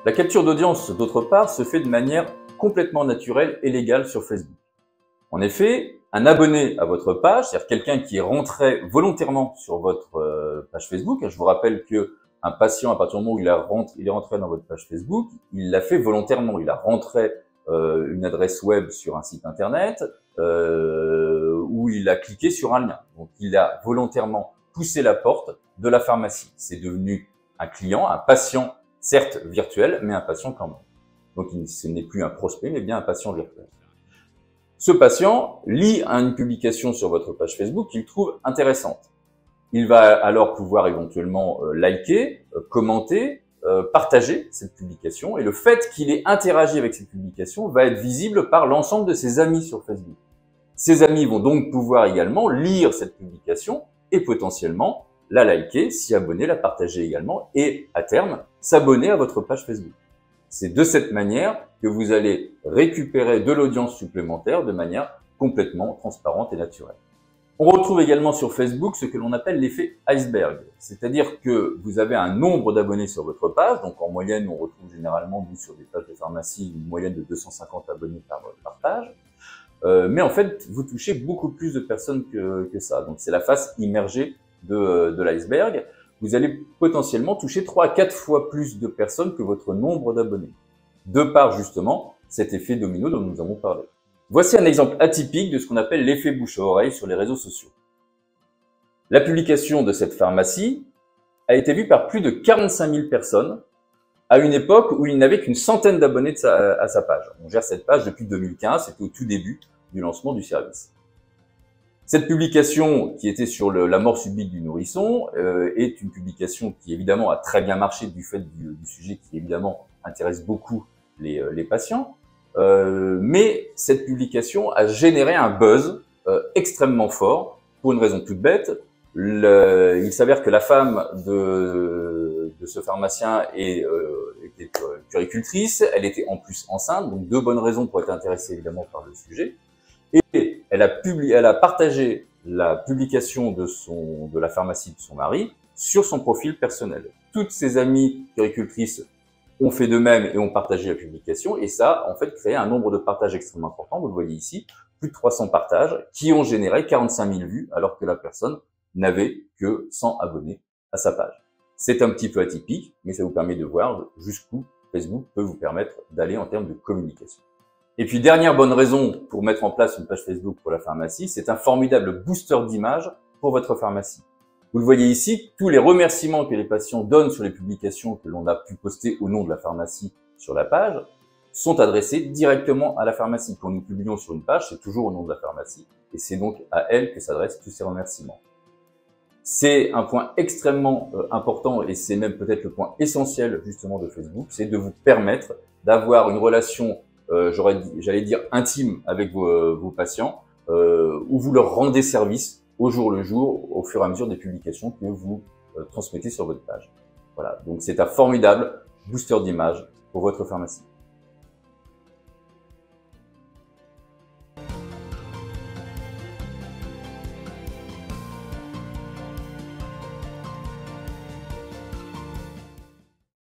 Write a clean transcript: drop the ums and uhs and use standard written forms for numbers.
La capture d'audience, d'autre part, se fait de manière complètement naturelle et légale sur Facebook. En effet, un abonné à votre page, c'est-à-dire quelqu'un qui est rentré volontairement sur votre page Facebook, je vous rappelle que un patient, à partir du moment où il est rentré dans votre page Facebook, il l'a fait volontairement. Il a rentré une adresse web sur un site internet où il a cliqué sur un lien. Donc, il a volontairement poussé la porte de la pharmacie. C'est devenu un client, un patient, certes virtuel, mais un patient quand même. Donc, ce n'est plus un prospect, mais bien un patient virtuel. Ce patient lit une publication sur votre page Facebook qu'il trouve intéressante. Il va alors pouvoir éventuellement liker, commenter, partager cette publication. Et le fait qu'il ait interagi avec cette publication va être visible par l'ensemble de ses amis sur Facebook. Ses amis vont donc pouvoir également lire cette publication et potentiellement la liker, s'y abonner, la partager également et à terme s'abonner à votre page Facebook. C'est de cette manière que vous allez récupérer de l'audience supplémentaire de manière complètement transparente et naturelle. On retrouve également sur Facebook ce que l'on appelle l'effet iceberg, c'est-à-dire que vous avez un nombre d'abonnés sur votre page, donc en moyenne on retrouve généralement nous sur des pages de pharmacie une moyenne de 250 abonnés par page, mais en fait vous touchez beaucoup plus de personnes que ça, donc c'est la face immergée de l'iceberg. Vous allez potentiellement toucher 3 à 4 fois plus de personnes que votre nombre d'abonnés, de par justement cet effet domino dont nous avons parlé. Voici un exemple atypique de ce qu'on appelle l'effet bouche à oreille sur les réseaux sociaux. La publication de cette pharmacie a été vue par plus de 45 000 personnes à une époque où il n'avait qu'une centaine d'abonnés à sa page. On gère cette page depuis 2015, c'était au tout début du lancement du service. Cette publication, qui était sur la mort subite du nourrisson, est une publication qui évidemment a très bien marché du fait du sujet qui évidemment intéresse beaucoup les patients. Mais cette publication a généré un buzz extrêmement fort pour une raison toute bête. Il s'avère que la femme de ce pharmacien était puéricultrice, elle était en plus enceinte, donc deux bonnes raisons pour être intéressée évidemment par le sujet. Et elle a partagé la publication de la pharmacie de son mari sur son profil personnel. Toutes ses amies puéricultrices ont fait de même et ont partagé la publication, et ça a en fait créé un nombre de partages extrêmement important, vous le voyez ici, plus de 300 partages, qui ont généré 45 000 vues, alors que la personne n'avait que 100 abonnés à sa page. C'est un petit peu atypique, mais ça vous permet de voir jusqu'où Facebook peut vous permettre d'aller en termes de communication. Et puis, dernière bonne raison pour mettre en place une page Facebook pour la pharmacie, c'est un formidable booster d'image pour votre pharmacie. Vous le voyez ici, tous les remerciements que les patients donnent sur les publications que l'on a pu poster au nom de la pharmacie sur la page sont adressés directement à la pharmacie. Quand nous publions sur une page, c'est toujours au nom de la pharmacie et c'est donc à elle que s'adressent tous ces remerciements. C'est un point extrêmement important et c'est même peut-être le point essentiel justement de Facebook, c'est de vous permettre d'avoir une relation, j'allais dire intime avec vos patients, où vous leur rendez service au jour le jour, au fur et à mesure des publications que vous transmettez sur votre page. Voilà, donc c'est un formidable booster d'image pour votre pharmacie.